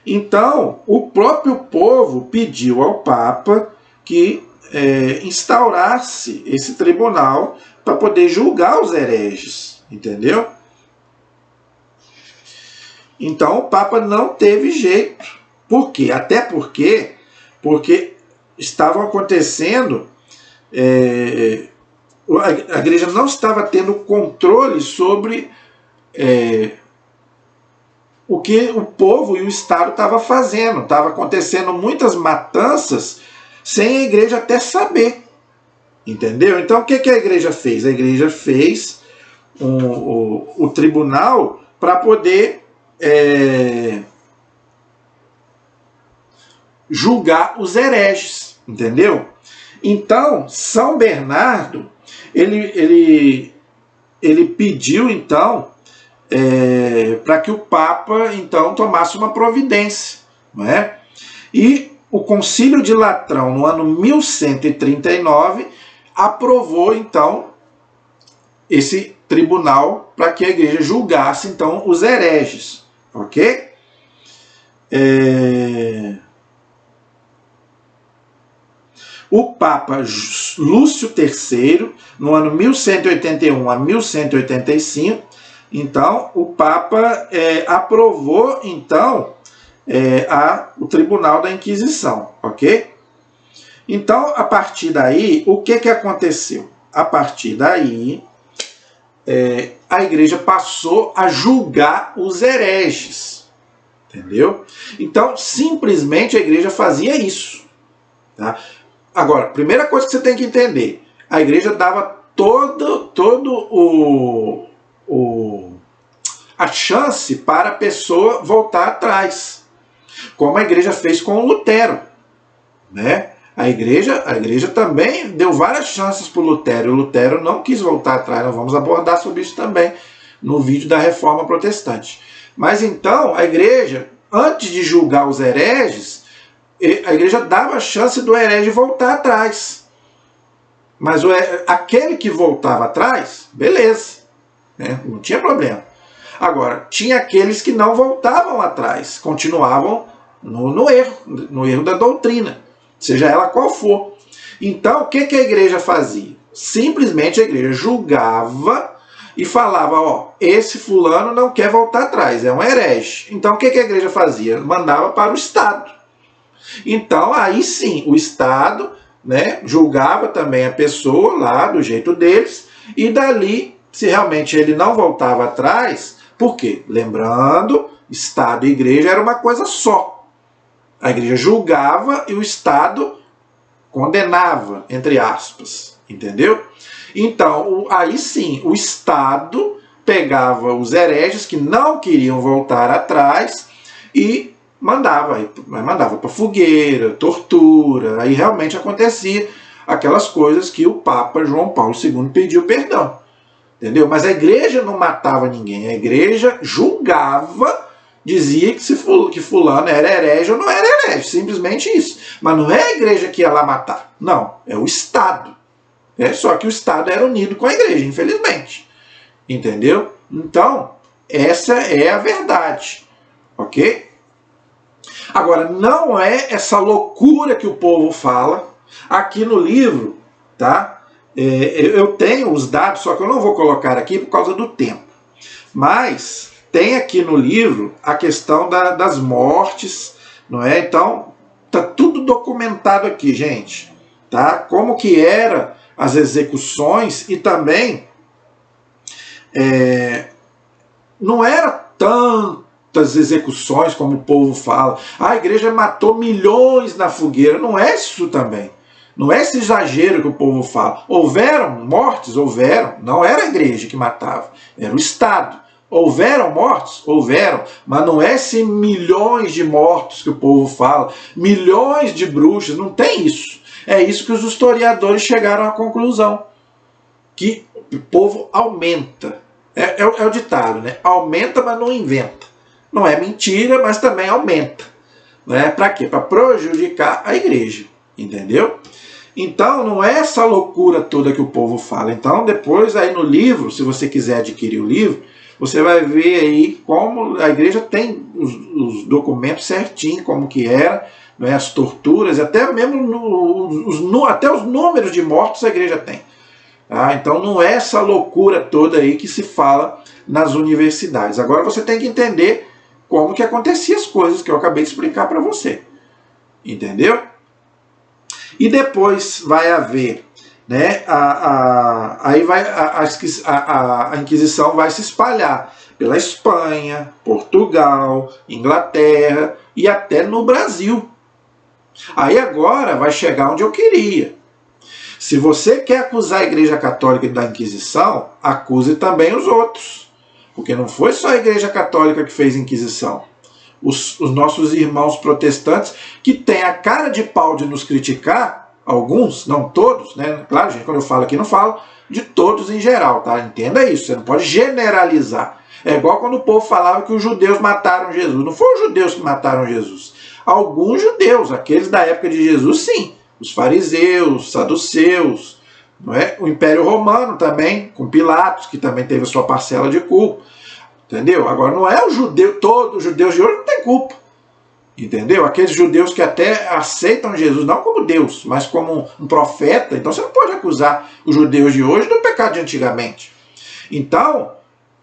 Então, o próprio povo pediu ao Papa que instaurasse esse tribunal para poder julgar os hereges, entendeu? Então o Papa não teve jeito. Por quê? Até porque estavam acontecendo, a igreja não estava tendo controle sobre o que o povo e o Estado estavam fazendo. Estava acontecendo muitas matanças sem a igreja até saber. Entendeu? Então o que a igreja fez? A igreja fez o tribunal para poder julgar os hereges. Entendeu? Então São Bernardo ele pediu então para que o Papa então tomasse uma providência, não é? E o Concílio de Latrão, no ano 1139, aprovou então esse tribunal para que a igreja julgasse então os hereges, ok? O Papa Lúcio III, no ano 1181 a 1185, então o Papa aprovou então o Tribunal da Inquisição, ok? Então, a partir daí, o que aconteceu? A partir daí, a igreja passou a julgar os hereges, entendeu? Então, simplesmente a igreja fazia isso, tá? Agora, primeira coisa que você tem que entender, a igreja dava a chance para a pessoa voltar atrás, como a igreja fez com o Lutero, né? A igreja também deu várias chances para o Lutero. O Lutero não quis voltar atrás. Nós vamos abordar sobre isso também no vídeo da Reforma Protestante. Mas então, a igreja, antes de julgar os hereges, a igreja dava a chance do herege voltar atrás. Mas aquele que voltava atrás, beleza, né? Não tinha problema. Agora, tinha aqueles que não voltavam atrás, continuavam no erro da doutrina, seja ela qual for. Então, o que a igreja fazia? Simplesmente a igreja julgava e falava, ó, esse fulano não quer voltar atrás, é um herege. Então, o que a igreja fazia? Mandava para o Estado. Então, aí sim, o Estado, né, julgava também a pessoa lá, do jeito deles, e dali, se realmente ele não voltava atrás, por quê? Lembrando, Estado e igreja era uma coisa só. A igreja julgava e o Estado condenava, entre aspas, entendeu? Então, aí sim, o Estado pegava os hereges que não queriam voltar atrás e mandava para fogueira, tortura, aí realmente acontecia aquelas coisas que o Papa João Paulo II pediu perdão, entendeu? Mas a igreja não matava ninguém, a igreja julgava, dizia que fulano era herege ou não era herege, simplesmente isso. Mas não é a igreja que ia lá matar, não, é o Estado. Só que o Estado era unido com a igreja, infelizmente, entendeu? Então, essa é a verdade, ok? Agora, não é essa loucura que o povo fala. Aqui no livro, tá? Eu tenho os dados, só que eu não vou colocar aqui por causa do tempo. Mas tem aqui no livro a questão das mortes, não é? Então, tá tudo documentado aqui, gente, tá? Como que era as execuções e também não era tantas execuções como o povo fala. A igreja matou milhões na fogueira. Não é isso também. Não é esse exagero que o povo fala. Houveram mortes? Houveram. Não era a igreja que matava, era o Estado. Houveram mortes? Houveram. Mas não é esse milhões de mortos que o povo fala. Milhões de bruxas. Não tem isso. É isso que os historiadores chegaram à conclusão. Que o povo aumenta. É o ditado, né? Aumenta, mas não inventa. Não é mentira, mas também aumenta. Né? Para quê? Para prejudicar a igreja. Entendeu? Então, não é essa loucura toda que o povo fala. Então, depois, aí no livro, se você quiser adquirir o livro, você vai ver aí como a igreja tem os documentos certinho, como que era, né? As torturas, até mesmo até os números de mortos a igreja tem. Então não é essa loucura toda aí que se fala nas universidades. Agora você tem que entender como que acontecia as coisas que eu acabei de explicar para você. Entendeu? E depois vai haver, né, aí a Inquisição vai se espalhar pela Espanha, Portugal, Inglaterra e até no Brasil. Aí agora vai chegar onde eu queria. Se você quer acusar a Igreja Católica da Inquisição, acuse também os outros. Porque não foi só a Igreja Católica que fez Inquisição. Os nossos irmãos protestantes, que têm a cara de pau de nos criticar, alguns, não todos, né? Claro, gente, quando eu falo aqui, não falo de todos em geral, tá? Entenda isso, você não pode generalizar. É igual quando o povo falava que os judeus mataram Jesus. Não foram os judeus que mataram Jesus. Alguns judeus, aqueles da época de Jesus, sim. Os fariseus, saduceus, não é? O Império Romano também, com Pilatos, que também teve a sua parcela de culpa. Entendeu? Agora, não é o judeu, todos os judeus de hoje não tem culpa. Entendeu? Aqueles judeus que até aceitam Jesus, não como Deus, mas como um profeta. Então você não pode acusar os judeus de hoje do pecado de antigamente. Então,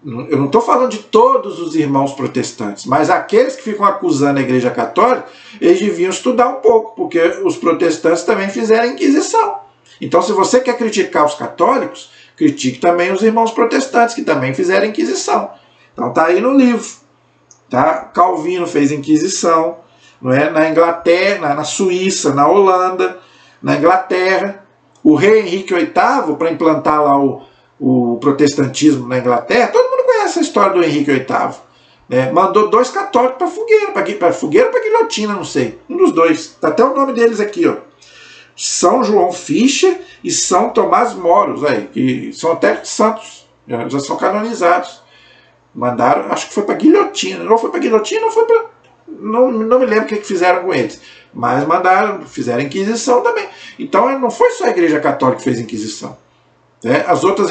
eu não estou falando de todos os irmãos protestantes, mas aqueles que ficam acusando a Igreja Católica, eles deviam estudar um pouco, porque os protestantes também fizeram Inquisição. Então, se você quer criticar os católicos, critique também os irmãos protestantes, que também fizeram Inquisição. Então está aí no livro. Tá? Calvino fez Inquisição, não é? Na Inglaterra, na Suíça, na Holanda, na Inglaterra. O rei Henrique VIII, para implantar lá o protestantismo na Inglaterra, todo mundo conhece a história do Henrique VIII. Né? Mandou 2 católicos para fogueira, para guilhotina, não sei. Um dos dois. Está até o nome deles aqui, ó. São João Fischer e São Tomás Moros, aí, que são até santos, já são canonizados. Mandaram, acho que foi para guilhotina. Não foi para guilhotina, ou foi para... Não me lembro o que fizeram com eles. Mas fizeram Inquisição também. Então não foi só a Igreja Católica que fez Inquisição. As outras,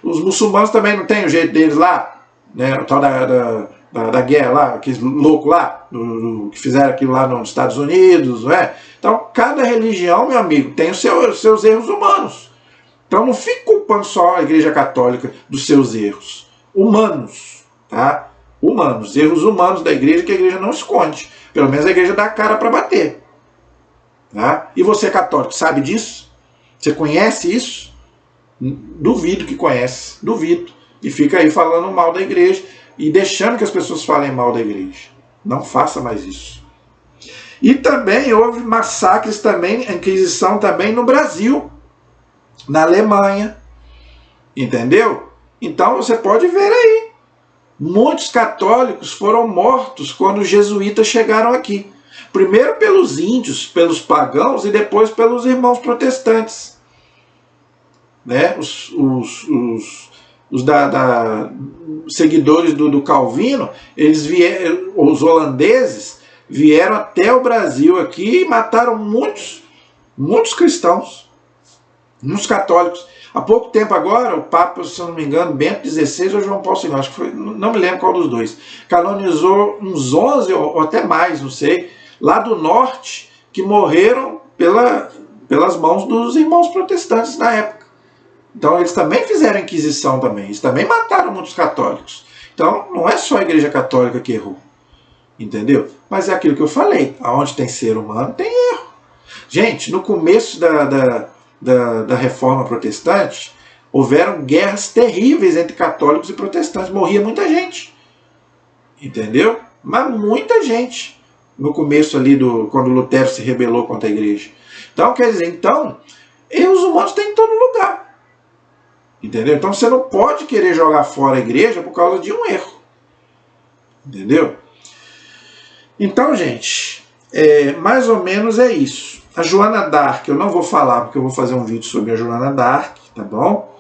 os muçulmanos também não têm o jeito deles lá. né, o tal da guerra lá, aqueles loucos lá, que fizeram aquilo lá nos Estados Unidos, não é? Então, cada religião, meu amigo, tem os seus erros humanos. Então, não fique culpando só a Igreja Católica dos seus erros humanos, tá? Humanos, erros humanos da igreja que a igreja não esconde. Pelo menos a igreja dá a cara para bater. Tá? E você, católico, sabe disso? Você conhece isso? Duvido que conhece, duvido. E fica aí falando mal da igreja e deixando que as pessoas falem mal da igreja. Não faça mais isso. E também houve massacres também, a Inquisição também no Brasil, na Alemanha. Entendeu? Então você pode ver aí. Muitos católicos foram mortos quando os jesuítas chegaram aqui. Primeiro pelos índios, pelos pagãos e depois pelos irmãos protestantes. Né? Os seguidores do Calvino, eles vieram, os holandeses vieram até o Brasil aqui e mataram muitos cristãos, muitos católicos. Há pouco tempo agora, o Papa, se eu não me engano, Bento XVI ou João Paulo II, acho que foi, não me lembro qual dos dois, canonizou uns 11 ou até mais, não sei, lá do norte, que morreram pelas mãos dos irmãos protestantes na época. Então eles também fizeram Inquisição também, eles também mataram muitos católicos. Então não é só a Igreja Católica que errou, entendeu? Mas é aquilo que eu falei, aonde tem ser humano tem erro. Gente, no começo da Reforma Protestante, houveram guerras terríveis entre católicos e protestantes. Morria muita gente. Entendeu? Mas muita gente. No começo ali, quando Lutero se rebelou contra a igreja. Então, quer dizer, erros humanos tem em todo lugar. Entendeu? Então você não pode querer jogar fora a igreja por causa de um erro. Entendeu? Então, gente, mais ou menos é isso. A Joana d'Arc eu não vou falar, porque eu vou fazer um vídeo sobre a Joana d'Arc, tá bom?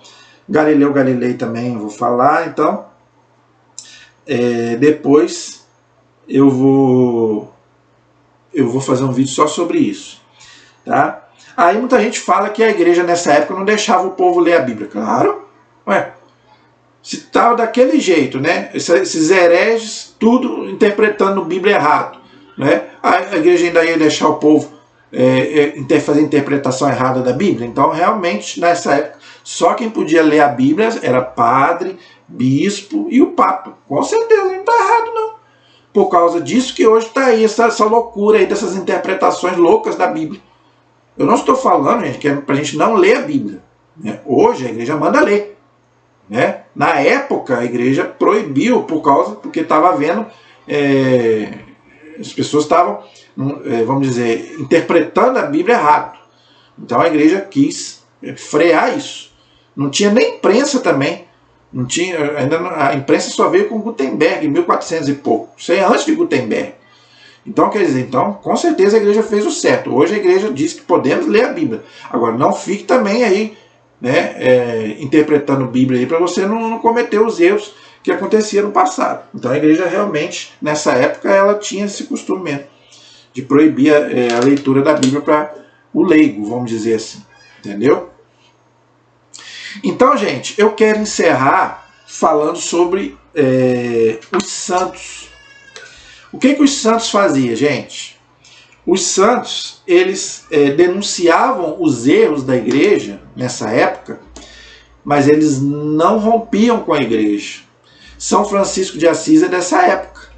Galileu Galilei também eu vou falar, então depois eu vou fazer um vídeo só sobre isso, tá? Aí muita gente fala que a igreja nessa época não deixava o povo ler a Bíblia. Claro, se estava daquele jeito, né? Esses hereges, tudo interpretando a Bíblia errado, né? A igreja ainda ia deixar o povo fazer interpretação errada da Bíblia. Então, realmente, nessa época, só quem podia ler a Bíblia era padre, bispo e o Papa. Com certeza, não está errado, não. Por causa disso que hoje está aí essa loucura aí dessas interpretações loucas da Bíblia. Eu não estou falando, gente, que é para a gente não ler a Bíblia. Né? Hoje a igreja manda ler. Né? Na época, a igreja proibiu porque estava havendo... as pessoas estavam, vamos dizer, interpretando a Bíblia errado. Então a igreja quis frear isso. Não tinha nem imprensa também. Não tinha, a imprensa só veio com Gutenberg, em 1400 e pouco. Isso é antes de Gutenberg. Então, quer dizer, com certeza a igreja fez o certo. Hoje a igreja diz que podemos ler a Bíblia. Agora, não fique também aí, né, interpretando a Bíblia aí para você não cometer os erros que acontecia no passado. Então a igreja realmente, nessa época, ela tinha esse costume mesmo, de proibir a leitura da Bíblia para o leigo, vamos dizer assim. Entendeu? Então, gente, eu quero encerrar falando sobre os santos. O que os santos faziam, gente? Os santos, eles denunciavam os erros da igreja nessa época, mas eles não rompiam com a igreja. São Francisco de Assis é dessa época.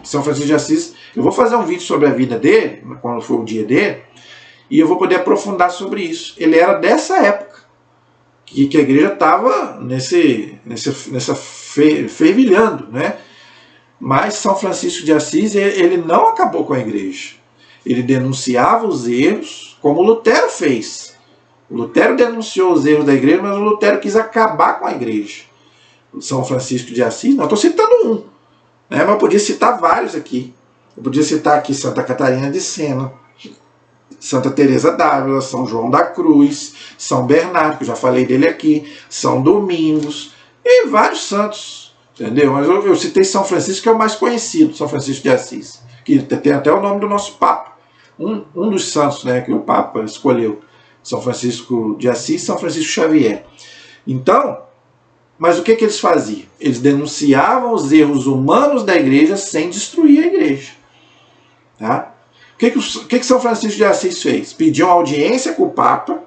São Francisco de Assis, eu vou fazer um vídeo sobre a vida dele, quando for o dia dele, e eu vou poder aprofundar sobre isso. Ele era dessa época, que a igreja estava fervilhando, né? Mas São Francisco de Assis, ele não acabou com a igreja. Ele denunciava os erros, como Lutero fez. O Lutero denunciou os erros da igreja, mas o Lutero quis acabar com a igreja. São Francisco de Assis, não estou citando um, né, mas eu podia citar vários aqui. Eu podia citar aqui Santa Catarina de Sena, Santa Teresa d'Ávila, São João da Cruz, São Bernardo, que eu já falei dele aqui, São Domingos, e vários santos, entendeu? Mas eu citei São Francisco, que é o mais conhecido, São Francisco de Assis, que tem até o nome do nosso Papa, um dos santos, né, que o Papa escolheu, São Francisco de Assis e São Francisco Xavier. Então, Mas o que eles faziam? Eles denunciavam os erros humanos da igreja sem destruir a igreja. Tá? O que São Francisco de Assis fez? Pediu uma audiência com o Papa,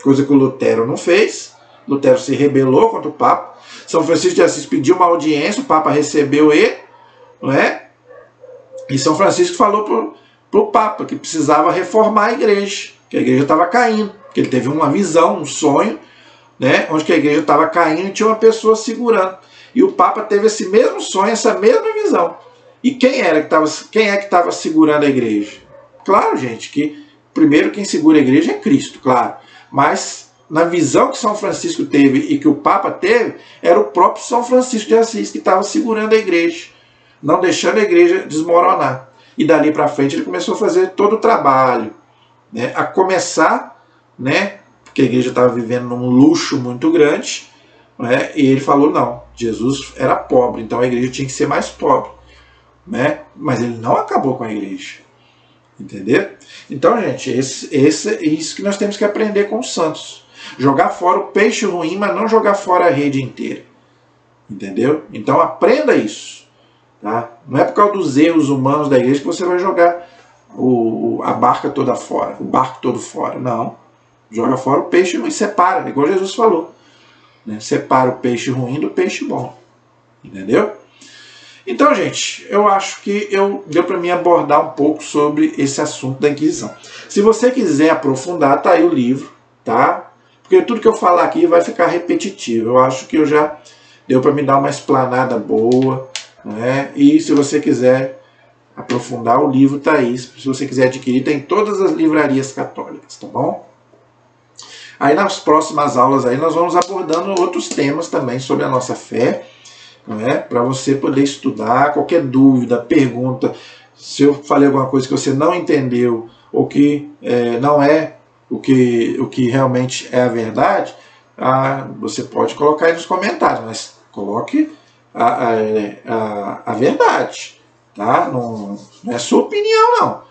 coisa que o Lutero não fez. Lutero se rebelou contra o Papa. São Francisco de Assis pediu uma audiência, o Papa recebeu ele, não é? E São Francisco falou para o Papa que precisava reformar a igreja, que a igreja estava caindo, que ele teve uma visão, um sonho, né, onde que a igreja estava caindo e tinha uma pessoa segurando. E o Papa teve esse mesmo sonho, essa mesma visão. E quem é que estava segurando a igreja? Claro, gente, que primeiro quem segura a igreja é Cristo, claro. Mas na visão que São Francisco teve e que o Papa teve, era o próprio São Francisco de Assis que estava segurando a igreja, não deixando a igreja desmoronar. E dali para frente ele começou a fazer todo o trabalho, né, a começar, né, porque a igreja estava vivendo num luxo muito grande, né, e ele falou, não, Jesus era pobre, então a igreja tinha que ser mais pobre. Né? Mas ele não acabou com a igreja. Entendeu? Então, gente, é isso que nós temos que aprender com os santos. Jogar fora o peixe ruim, mas não jogar fora a rede inteira. Entendeu? Então aprenda isso. Tá? Não é por causa dos erros humanos da igreja que você vai jogar a barca toda fora, o barco todo fora. Não. Joga fora o peixe ruim, separa, igual Jesus falou. Né? Separa o peixe ruim do peixe bom. Entendeu? Então, gente, eu acho que deu para mim abordar um pouco sobre esse assunto da Inquisição. Se você quiser aprofundar, tá aí o livro, tá? Porque tudo que eu falar aqui vai ficar repetitivo. Eu acho que eu já deu para me dar uma explanada boa, né? E se você quiser aprofundar, o livro tá aí. Se você quiser adquirir, tem em todas as livrarias católicas, tá bom? Aí nas próximas aulas aí nós vamos abordando outros temas também sobre a nossa fé, para você poder estudar. Qualquer dúvida, pergunta, se eu falei alguma coisa que você não entendeu ou que não é o que realmente é a verdade, você pode colocar aí nos comentários, mas coloque a verdade, tá? Não é sua opinião, não.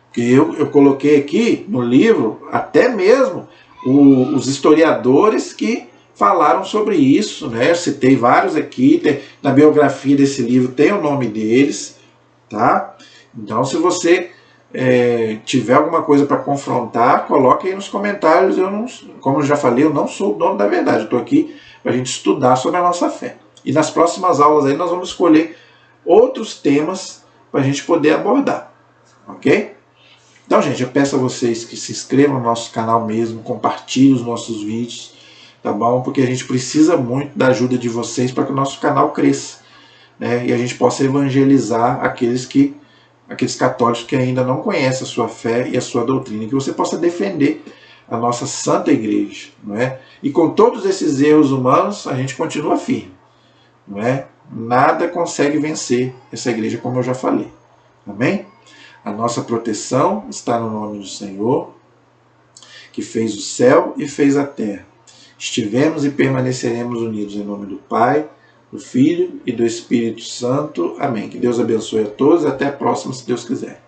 Porque eu coloquei aqui no livro até mesmo os historiadores que falaram sobre isso, né? Eu citei vários aqui, na biografia desse livro tem o nome deles, tá? Então, se você tiver alguma coisa para confrontar, coloque aí nos comentários. Como eu já falei, eu não sou o dono da verdade, eu estou aqui para a gente estudar sobre a nossa fé. E nas próximas aulas aí nós vamos escolher outros temas para a gente poder abordar, ok? Então, gente, eu peço a vocês que se inscrevam no nosso canal mesmo, compartilhem os nossos vídeos, tá bom? Porque a gente precisa muito da ajuda de vocês para que o nosso canal cresça, né? E a gente possa evangelizar aqueles católicos que ainda não conhecem a sua fé e a sua doutrina, que você possa defender a nossa Santa Igreja, não é? E com todos esses erros humanos, a gente continua firme, não é? Nada consegue vencer essa igreja, como eu já falei. Amém? A nossa proteção está no nome do Senhor, que fez o céu e fez a terra. Estivemos e permaneceremos unidos em nome do Pai, do Filho e do Espírito Santo. Amém. Que Deus abençoe a todos. Até a próxima, se Deus quiser.